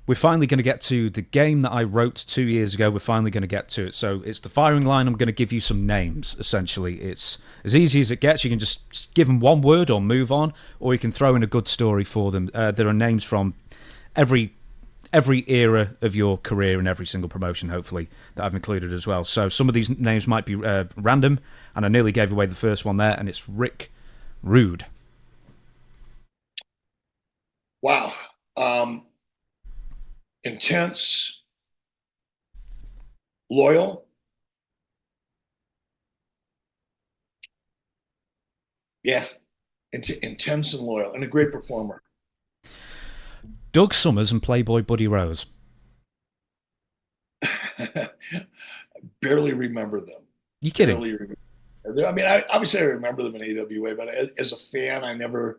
we're finally going to get to the game that I wrote 2 years ago. We're finally going to get to it. So it's the firing line. I'm going to give you some names, essentially. It's as easy as it gets. You can just give them one word or move on, or you can throw in a good story for them. There are names from every era of your career and every single promotion, hopefully, that I've included as well. So some of these names might be random, and I nearly gave away the first one there, and it's Rick Rude. Wow. Intense, loyal. Yeah. Intense and loyal, and a great performer. Doug Summers and Playboy Buddy Rose. Barely remember them. You kidding? Barely remember. I mean, obviously I remember them in AWA, but as a fan, I never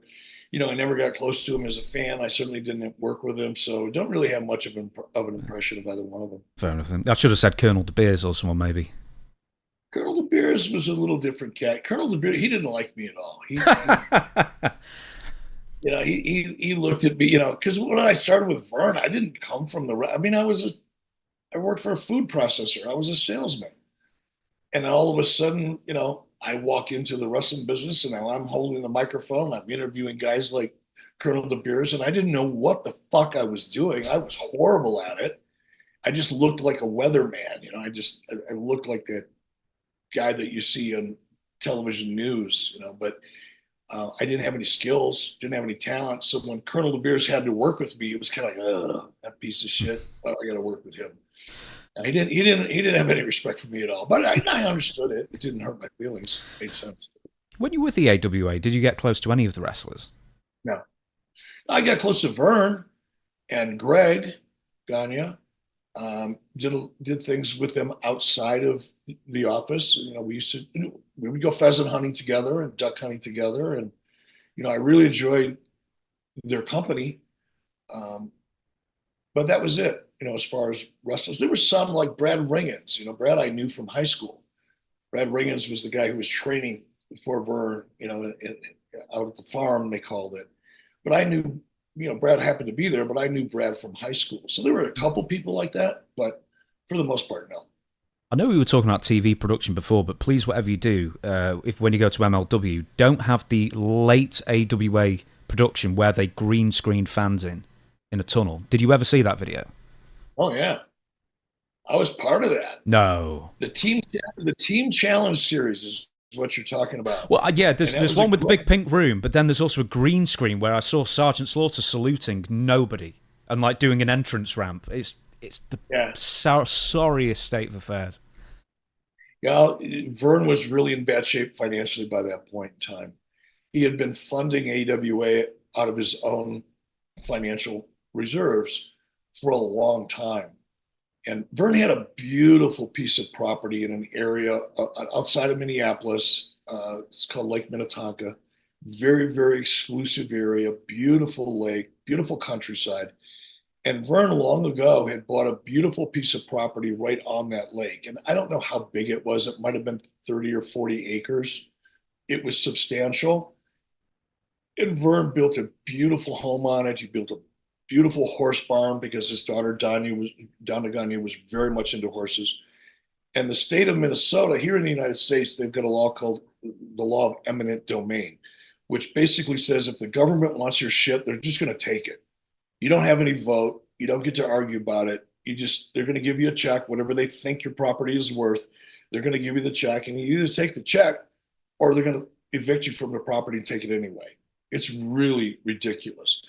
got close to him as a fan. I certainly didn't work with him, so don't really have much of an impression of either one of them. Fair enough then. I should have said Colonel De Beers or someone maybe. Colonel De Beers was a little different cat. Colonel De Beers, he didn't like me at all. He looked at me, because when I started with Vern, I didn't come from I mean, I worked for a food processor. I was a salesman. And all of a sudden, I walk into the wrestling business and now I'm holding the microphone. I'm interviewing guys like Colonel De Beers, and I didn't know what the fuck I was doing. I was horrible at it. I just looked like a weatherman. I looked like that guy that you see on television news, but I didn't have any skills, didn't have any talent. So when Colonel De Beers had to work with me, it was kind of like, ugh, that piece of shit. Oh, I got to work with him. He didn't have any respect for me at all, but I understood it. It didn't hurt my feelings. It made sense. When you were with the AWA, did you get close to any of the wrestlers? No, I got close to Vern and Greg Gagne. Did things with them outside of the office. We would go pheasant hunting together and duck hunting together, and I really enjoyed their company. But that was it. As far as wrestlers, there was some like Brad Ringens. Brad I knew from high school. Brad Ringens was the guy who was training for Vern, out at the farm, they called it. But I knew, Brad happened to be there, but I knew Brad from high school. So there were a couple people like that, but for the most part, no. I know we were talking about TV production before, but please, whatever you do, if when you go to MLW, don't have the late AWA production where they green screened fans in a tunnel. Did you ever see that video? Oh yeah, I was part of that. No. The team challenge series is what you're talking about. Well, yeah, there's one with the big pink room, but then there's also a green screen where I saw Sergeant Slaughter saluting nobody and like doing an entrance ramp. It's the sorriest state of affairs. Yeah, Vern was really in bad shape financially by that point in time. He had been funding AWA out of his own financial reserves for a long time. And Vern had a beautiful piece of property in an area outside of Minneapolis. It's called Lake Minnetonka. Very, very exclusive area, beautiful lake, beautiful countryside. And Vern long ago had bought a beautiful piece of property right on that lake. And I don't know how big it was. It might have been 30 or 40 acres. It was substantial. And Vern built a beautiful home on it. He built a beautiful horse barn because his daughter Donna Gagne was very much into horses. And the state of Minnesota, here in the United States, they've got a law called the law of eminent domain, which basically says if the government wants your shit, they're just going to take it. You don't have any vote. You don't get to argue about it. They're going to give you a check, whatever they think your property is worth. They're going to give you the check, and you either take the check or they're going to evict you from the property and take it anyway. It's really ridiculous.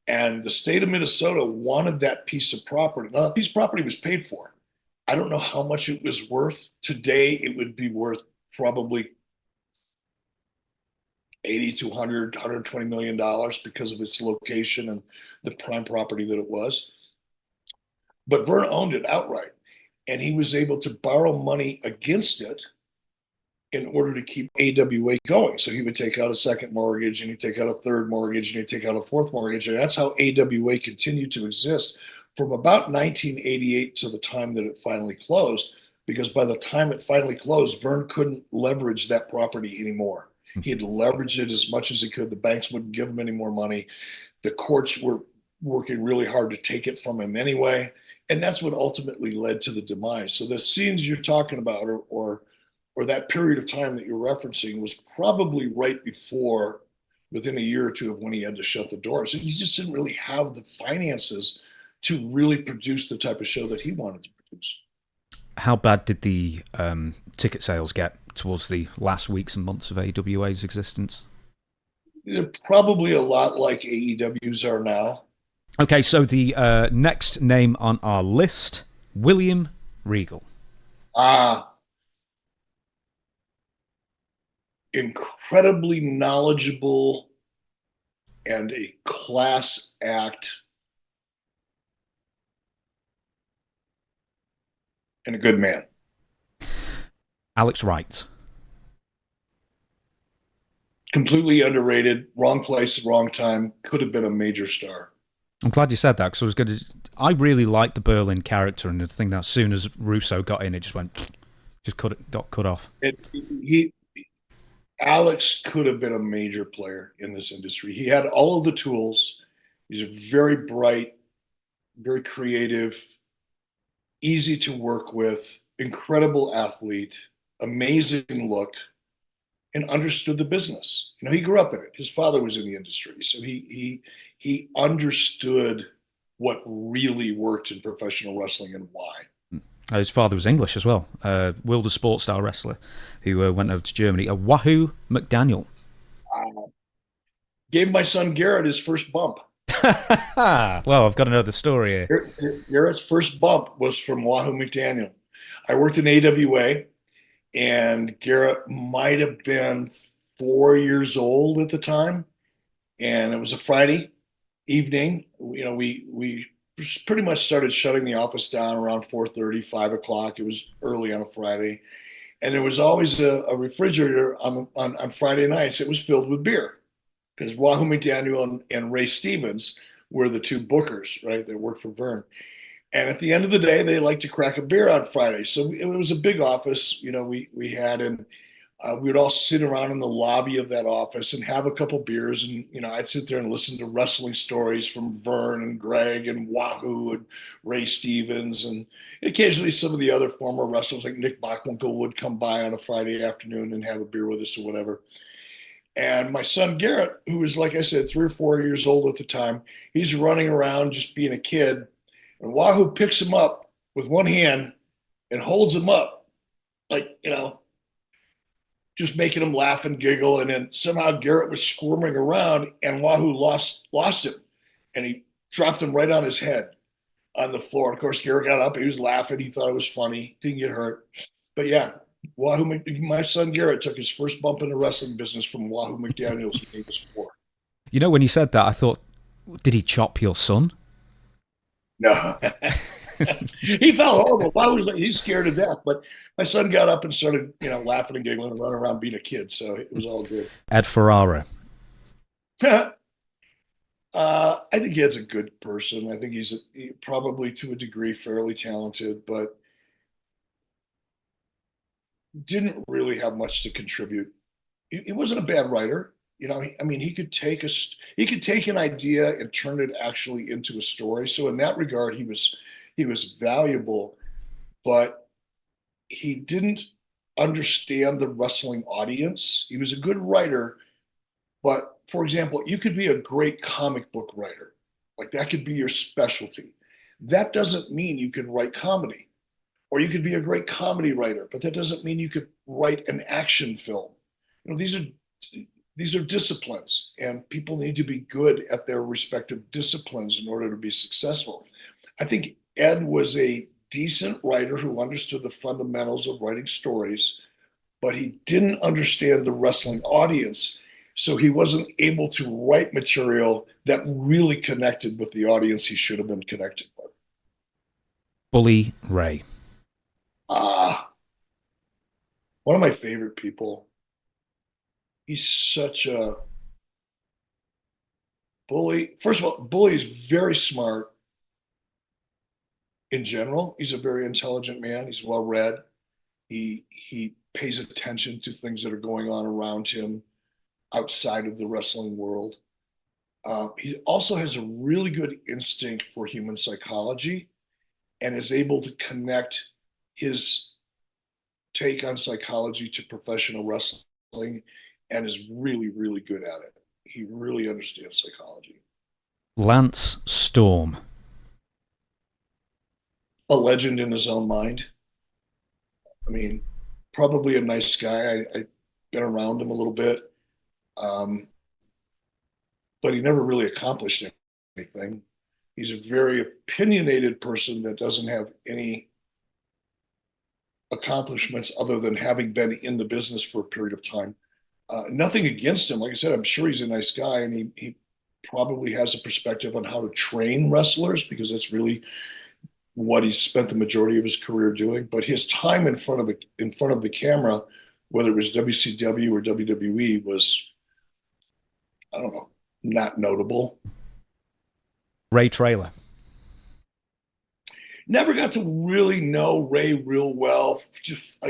And the state of Minnesota wanted that piece of property. Now, that piece of property was paid for. I don't know how much it was worth. Today, it would be worth probably 80 to 100, $120 million because of its location and the prime property that it was. But Vern owned it outright, and he was able to borrow money against it in order to keep AWA going. So he would take out a second mortgage, and he'd take out a third mortgage, and he'd take out a fourth mortgage. And that's how AWA continued to exist from about 1988 to the time that it finally closed, because by the time it finally closed, Vern couldn't leverage that property anymore. He had leveraged it as much as he could. The banks wouldn't give him any more money. The courts were working really hard to take it from him anyway. And that's what ultimately led to the demise. So the scenes you're talking about, or that period of time that you're referencing, was probably right before, within a year or two of when he had to shut the doors. So he just didn't really have the finances to really produce the type of show that he wanted to produce. How bad did the ticket sales get towards the last weeks and months of AWA's existence? They're probably a lot like AEW's are now. Okay, so the next name on our list, William Regal. Incredibly knowledgeable and a class act and a good man. Alex Wright. Completely underrated, wrong place, wrong time. Could have been a major star. I'm glad you said that because I was going to. I really liked the Berlin character, and I think that as soon as Russo got in, it just got cut off. Alex could have been a major player in this industry. He had all of the tools. He's a very bright, very creative, easy to work with, incredible athlete, amazing look, and understood the business. You know, he grew up in it. His father was in the industry, so he understood what really worked in professional wrestling and why. His father was English as well. Wilder sports star wrestler who went over to Germany. Wahoo McDaniel. Gave my son Garrett his first bump. Well, I've got another story here. Garrett's first bump was from Wahoo McDaniel. I worked in AWA, and Garrett might have been 4 years old at the time, and it was a Friday evening. You know, we pretty much started shutting the office down around 4:30, 5 o'clock. It was early on a Friday, and there was always a refrigerator on Friday nights. It was filled with beer because Wahoo McDaniel and Ray Stevens were the two bookers, right, that worked for Vern. And at the end of the day, they liked to crack a beer on Friday. So it was a big office, you know, we had, and we would all sit around in the lobby of that office and have a couple beers. And, you know, I'd sit there and listen to wrestling stories from Vern and Greg and Wahoo and Ray Stevens. And occasionally some of the other former wrestlers like Nick Bockwinkel would come by on a Friday afternoon and have a beer with us or whatever. And my son Garrett, who was, like I said, 3 or 4 years old at the time, he's running around just being a kid. And Wahoo picks him up with one hand and holds him up, like, you know, just making him laugh and giggle. And then somehow Garrett was squirming around, and Wahoo lost him, and he dropped him right on his head on the floor. And of course, Garrett got up. He was laughing. He thought it was funny. Didn't get hurt. But yeah, Wahoo, my son Garrett took his first bump in the wrestling business from Wahoo McDaniels when he was 4. You know, when you said that, I thought, did he chop your son? No. He felt horrible. He's scared to death. But my son got up and started, you know, laughing and giggling and running around being a kid. So it was all good. Ed Ferrara. I think Ed's a good person. I think he's probably to a degree fairly talented, but didn't really have much to contribute. He wasn't a bad writer. You know, I mean, he could take an idea and turn it actually into a story. So in that regard, he was valuable, but he didn't understand the wrestling audience. He was a good writer, but for example, you could be a great comic book writer. Like that could be your specialty. That doesn't mean you can write comedy. Or you could be a great comedy writer, but that doesn't mean you could write an action film. You know, these are disciplines, and people need to be good at their respective disciplines in order to be successful. I think Ed was a decent writer who understood the fundamentals of writing stories, but he didn't understand the wrestling audience, so he wasn't able to write material that really connected with the audience he should have been connected with. Bully Ray. One of my favorite people. He's such a bully. First of all, Bully is very smart in general. He's a very intelligent man. He's well read. He pays attention to things that are going on around him outside of the wrestling world. He also has a really good instinct for human psychology and is able to connect his take on psychology to professional wrestling and is really, really good at it. He really understands psychology. Lance Storm. A legend in his own mind. I mean, probably a nice guy. I've been around him a little bit, um, but he never really accomplished anything. He's a very opinionated person that doesn't have any accomplishments other than having been in the business for a period of time. Nothing against him. Like I said, I'm sure he's a nice guy, and he probably has a perspective on how to train wrestlers because that's really what he's spent the majority of his career doing. But his time in front of the camera, whether it was WCW or WWE, was, I don't know, not notable. Ray Traylor. Never got to really know Ray real well. Just,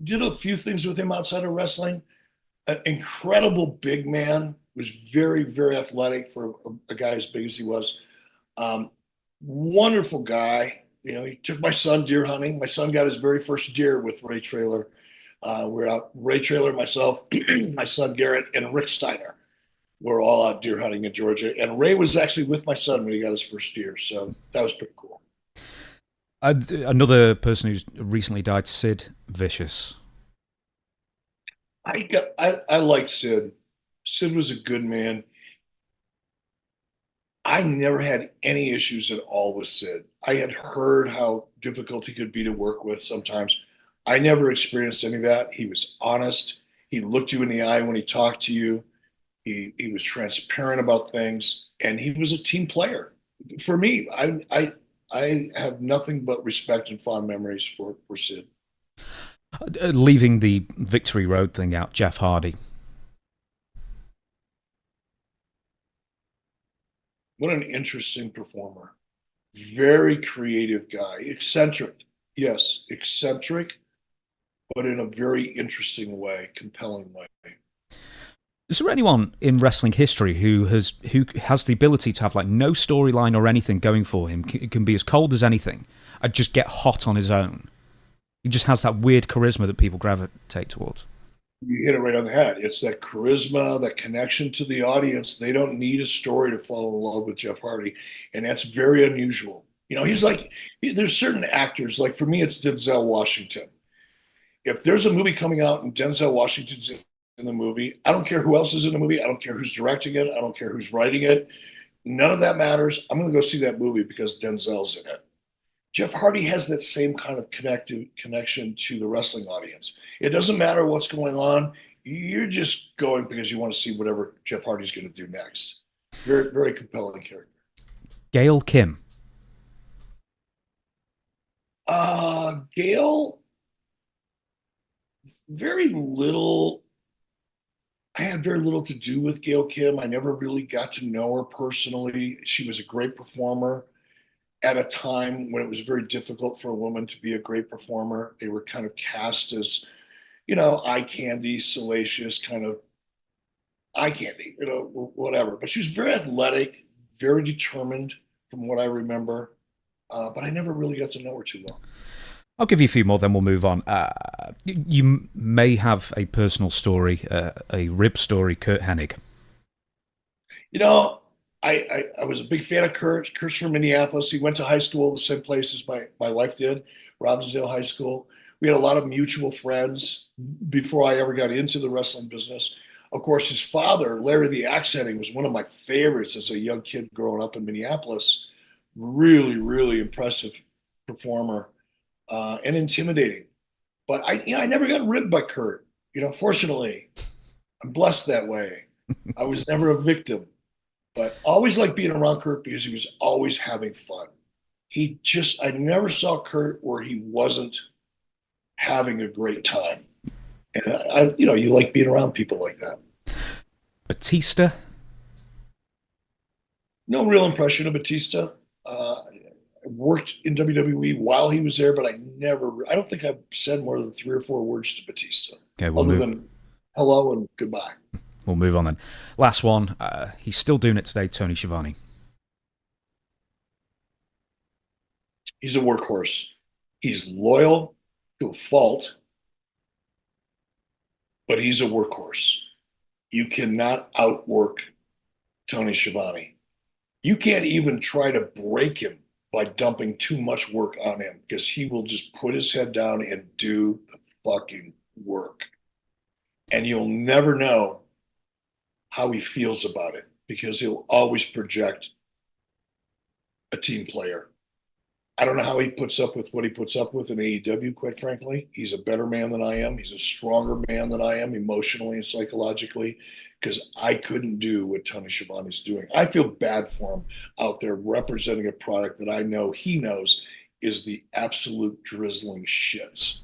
did a few things with him outside of wrestling. An incredible big man, was very, very athletic for a guy as big as he was. Wonderful guy. He took my son deer hunting. My son got his very first deer with Ray Traylor. We're out, Ray Traylor, myself, my son Garrett, and Rick Steiner. We're all out deer hunting in Georgia. And Ray was actually with my son when he got his first deer. So that was pretty cool. Another person who's recently died, Sid Vicious. I liked Sid. Sid was a good man. I never had any issues at all with Sid. I had heard how difficult he could be to work with sometimes. I never experienced any of that. He was honest. He looked you in the eye when he talked to you. He was transparent about things, and he was a team player. For me, I have nothing but respect and fond memories for Sid. Leaving the Victory Road thing out, Jeff Hardy. What an interesting performer. Very creative guy. Eccentric. Yes, eccentric, but in a very interesting way, compelling way. Is there anyone in wrestling history who has the ability to have like no storyline or anything going for him? Can be as cold as anything and just get hot on his own. He just has that weird charisma that people gravitate towards. You hit it right on the head. It's that charisma, that connection to the audience. They don't need a story to fall in love with Jeff Hardy, and that's very unusual. He's like, there's certain actors, like for me, it's Denzel Washington. If there's a movie coming out and Denzel Washington's in the movie, I don't care who else is in the movie. I don't care who's directing it. I don't care who's writing it. None of that matters. I'm going to go see that movie because Denzel's in it. Jeff Hardy has that same kind of connection to the wrestling audience. It doesn't matter what's going on. You're just going because you want to see whatever Jeff Hardy's going to do next. Very, very compelling character. Gail Kim. Gail, very little. I had very little to do with Gail Kim. I never really got to know her personally. She was a great performer at a time when it was very difficult for a woman to be a great performer. They were kind of cast as, eye candy, salacious, kind of eye candy, whatever. But she was very athletic, very determined from what I remember. But I never really got to know her too well. I'll give you a few more, then we'll move on. You may have a personal story, a rib story, Kurt Hennig. I was a big fan of Kurt. Kurt's from Minneapolis. He went to high school the same place as my wife did, Robbinsdale High School. We had a lot of mutual friends before I ever got into the wrestling business. Of course, his father, Larry the Axe Hennig, was one of my favorites as a young kid growing up in Minneapolis. Really, really impressive performer. And intimidating. But I never got ribbed by Kurt. Fortunately, I'm blessed that way. I was never a victim, but always liked being around Kurt because he was always having fun. I never saw Kurt where he wasn't having a great time. And you like being around people like that. Batista? No real impression of Batista. Worked in WWE while he was there, but I don't think I've said more than 3 or 4 words to Batista, Okay, other than hello and goodbye. we'll move on then. Last one. He's still doing it today, Tony Schiavone. He's a workhorse. He's loyal to a fault, but he's a workhorse. You cannot outwork Tony Schiavone. You can't even try to break him by dumping too much work on him, because he will just put his head down and do the fucking work. And you'll never know how he feels about it, because he'll always project a team player. I don't know how he puts up with what he puts up with in AEW, quite frankly. He's a better man than I am. He's a stronger man than I am emotionally and psychologically, because I couldn't do what Tony Schiavone's doing. I feel bad for him out there representing a product that I know he knows is the absolute drizzling shits.